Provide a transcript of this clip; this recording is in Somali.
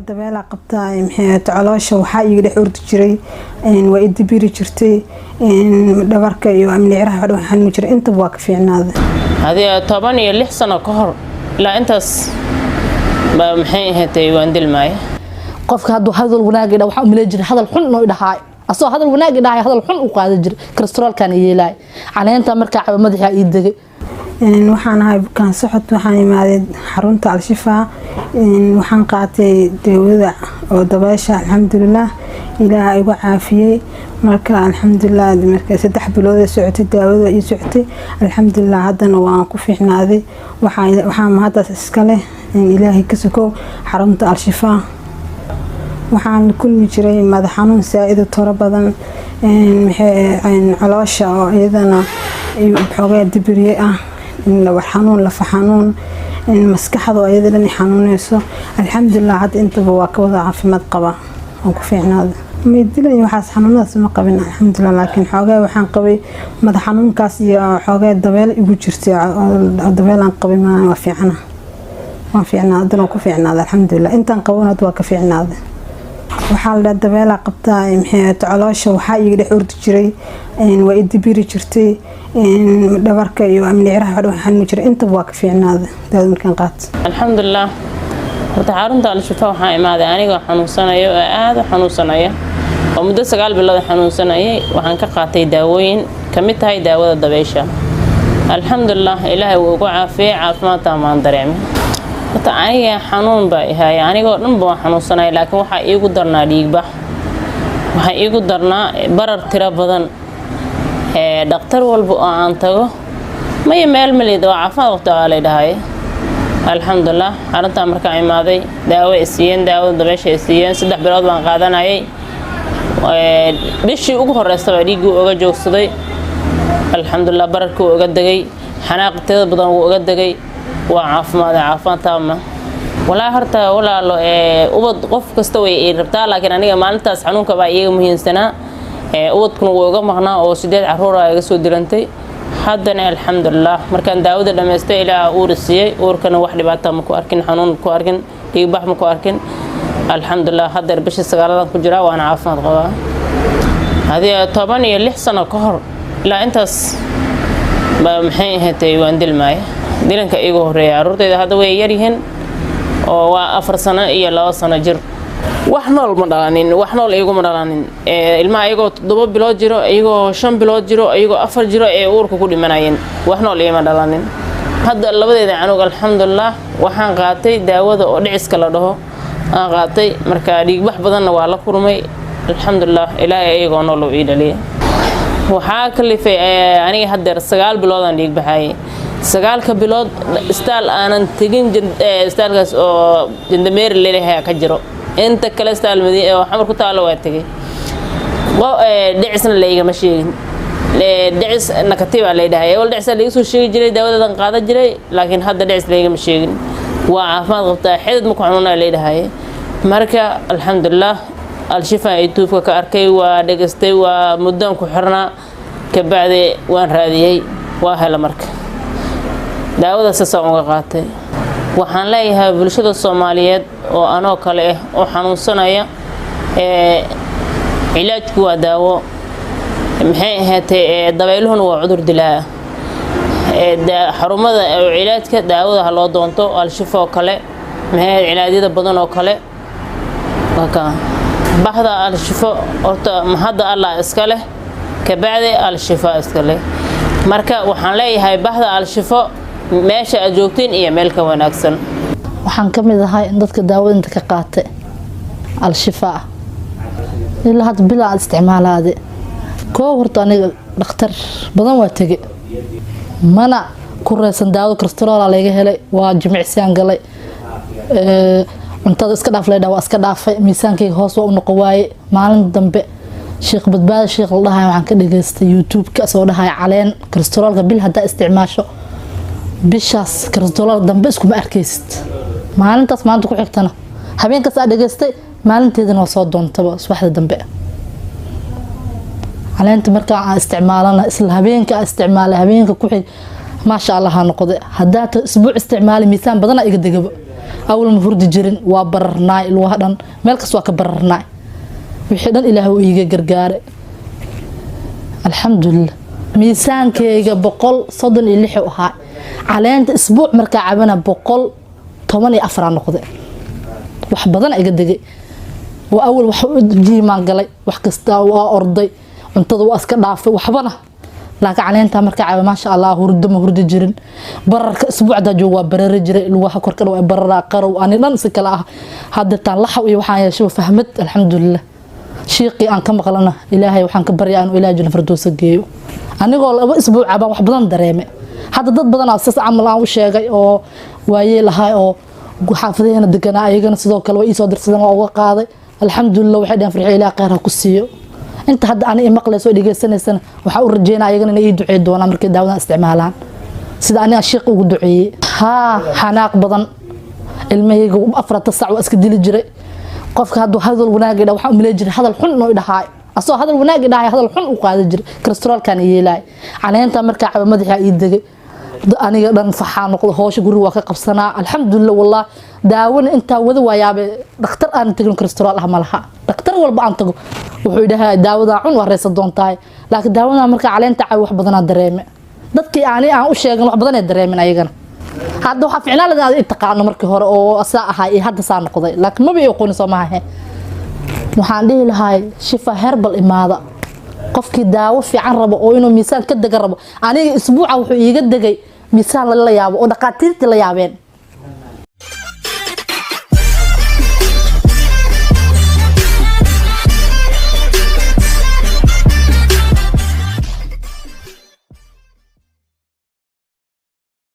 dabeela qabtaa caloosha waxaa iga dhex ordi jiray waa idibiri jirtay dhabarka iyo amniiraha wax xanuun jiray inta waa ka fiicnaaday hadii 16 sano ka hor ilaa intaas ba maxay ahaatay waan dilmaay qofka haduu hadal wanaag ida waxa u maleey jiray hadal xun oo dhahay asoo hadal wanaag ida hadal xun u qaada jiray kolestaroolkan yeelay caleenta markaa madaxa ii degay waxaan ahay bukaan socod waxaan imaaday xarunta Al-Shifaa waxaan qaatay daawada oo dabaasha alxamdulillah ilaahay igu caafiyay marka alxamdulillah marka 3 bilood socotay daawada ii socotay alxamdulillah hadana waan ku fiicnaaday waxaan mahadaas iska leh ilaahay ka sokow xarunta Al-Shifaa waxaan kulmi jiray madax xanuun saaid toro badan caloosha oo iyadana xogaa dibiriye ah la xanuun la faxanuun maskaxda iyadana xanuunayso alxamdulillah hadda intaba waa ka wada caafimaad qaba oo ku fiicnaaday meedilay waxaas xanuunadaas ma qabin alxamdulillah laakiin xogaa waxaan qabay madax xanuunkaas iyo xogaa dabeel igu jirtay dabeelan qabay ma waa fiicnaaday ku fiicnaaday alxamdulillah intaan qabanad waa ka fiicnaaday waxaa la dabeela qabtaa caloosha waxaa iga dhex ordi jiray waa idibiri jirtay dhabarka iyo amniiraha wax xanuun jiray inta waa ka fiicnaaday daawada markaan qaato alxamdulillah horta xarunta Al-Shifaa waxaa imaaday aniga xanuunsanayo aad u xanuunsanaya oo muddo 9 bilood xanuunsanayay waxaan ka qaatay daawooyin kamid tahay daawada dabeesha alxamdulillah ilaahay wuu ugu caafiyay caafimaad tamaan dareemay horta aniga xanuun baa yahay aniga dhan baan xanuunsanay laakiin waxa iigu darnaa dhiigbax waxa iigu darnaa barar tira badan dhaqtar walba oo aan tago ma meel maleed oo caafimaad waqti ah leedahay alxamdulillah arrinta markaa imaaday daawo isiin daawada dabeesha isiin 3 bilood baan qaadanayay bishii ugu horeysay dhiigu uga joogsaday alxamdulillah bararku uga dagay xanaaqteeda badan uu uga dagay waa caafimaad taama walaa horta walaalo ubad qof kasta way rabtaa laakiin aniga maalintaas xanuunka baa iyaga muhiimsanaa ubadkuna wuu uga maqnaa oo 8 caruur ah iga soo dirantay haddana alxamdulillah markaan daawada dhameystay ilaa uu risiyay uurkana wax dhibaato ma ku arkin xanuun ku arkin dhiigbax ma ku arkin alxamdulillah hadda bishii 9 ku jira waan caafimaad qabaa hadii 16 sano ka hor ilaa intaas ba maxay ahaatay waan dilmaay dilanka igu horeeyay carruurtayda hadda way yar yihiin oo waa 4 sano iyo 2 sano jir wax nool ma dhalanin wax nool iyagu ma dhalanin ilmaha iyagoo 7 bilood jiro iyagoo 5 bilood jiro iyagoo 4 jiro ee uurka ku dhimanayeen wax nool iyaga ma dhalanin hadda labadeeda canuga alxamdulillah waxaan qaatay daawada oo dhiciska la dhaho aan qaatay marka dhiigbax badanna waa la kurmay alxamdulillah ilaahay iyagoo nool uu ii dhaliyay waxaa kalifay aniga hadda 9 bilood aan dhiig baxay 9 bilood istaal aanan tagin istaalkaas oo Jandameer leeyahay ka jiro inta kale istaal madiina oo xamar ku taalo waa tagay dhicisna leeyga ma sheegin dhicis nakatiba leeyahay wal dhicis leeyga soo sheegi jiray daawadan qaada jiray laakiin hadda dhicis leeyga ma sheegin waa caafimaad qabtaa xidid ma ku xanuunaa leeyahay marka alxamdulillah Al-Shifaa YouTube ka arkay waa dhagastay waa muddan ku xirnaa ka bacdi waan raadiyay waa hela marka daawada soo uga qaatay waxaan leeyahay bulshada Soomaaliyeed oo anoo kale ah oo xanuunsanaya cilaajku waa daawo maxay ahaatay dabeeluhuna waa cudur dilaa xarumada cilaajka daawada loo doonto Al-Shifaa kale maxay cilaadada badan oo kale waka bahda Al-Shifaa horta mahada Allah iska leh ka bacdi Al-Shifaa iska leh marka waxaan leeyahay bahda Al-Shifaa meesha aad joogtiin iyo meel ka wanaagsan waxaan kamid ahay dadka daawada ka qaatay Al-Shifaa ilaa had bila isticmaalaade koo horta aniga dhakhtar badan waa tagay mana ku reesan daawada kolestarool laga helay waa jimicsiyan galay cuntada iska dhaaf leedahay waa iska dhaafay miisaankayga hoos waa u noqon waaye maalin dambe sheekh badbaada sheekh la dhahay waxaan ka dhageystay YouTube ka soo dhahay caleen kolestaroolka bil hadda isticmaasho bishaas kolestarool dambe isku ma arkaysid maalintaas maanta ku xigtana habeenkaas aad dhageystay maalinteedana waa soo doontaba subaxda dambe caleenta marka aan isticmaalana isla habeenka isticmaalay habeenka ku xig ما شاء الله هنقضي هدات أسبوع استعمالي ميسان بدنا إقدقب أول ما هرد جرين وبررناي الوهدان ملك سواك بررناي وحدان إله ويجي جرجار الحمد لله ميسان كيجا بقول صدن اللي حوها على أسبوع مركع عبنا بقول 8 أفرع نقطة وحبضنا أجدقي وأول وحود جي ما قلي وحكستا وأرضي وانتظروا أسكت ضعف وحبنا لكن على أنت مركع ما شاء الله هرد ما هرد جرين برا أسبوع ده جوا برا رجري الواحد كركر برا قروا أنا نمسك لا هذا تنلحق ويوحنا شو فهمت الحمد لله شيقي أن كم قلنا إلهي وحن كبري أن إلهي جل فردوس الجيو أنا قال أسبوع عبا وحبضن دريمة هذا ضد بدن أساس عمل أو شيء أو ويا لهاي أو حافظين الدكنا أيجنا صدق كل ويسود درسنا أو قاضي الحمد لله وحده في العيلة قهرها كسيو أنت هذا أنا مقلة سؤالي سنة وحاول رجينا أيجنا نيجي دعي دونا مركز داونا استعمالها سيد أنا الشيق ودعي حناق بدن المهيج وأفرط الصع وأسكدي الجري قف هذا الوناقي ده وحاول يجري هذا الحن إنه يدهاي أصلا هذا الوناقي ده هذا الحن وقاعد يجري كوليسترول كان يلاي على أنت مركع مدح يدقي أنا قدرت فحان نقول هوش جري وقف سنة الحمد لله والله داون أنت وذو يا دكتور أنا تقول كوليسترول هملها دكتور والبعض تقول وحيدها داود عون ورئيس الدونتاي لكن داونا مركع على أنت عاوح بدنا الدريمة ضدك يعني أنا وش يقول بدنا الدريمة أيجنا هذا وحف عنا لنا اتقانا مركي هور أو أساء هاي هذا صار نقضي لكن ما بيقولون سماها محاندي لهاي شفا هربل إماذا قفك داو في عربه أو إنه ميسان كده جربه أنا أسبوع أو يقد جاي ميسان لله يابو ودقاتيرت لله يابين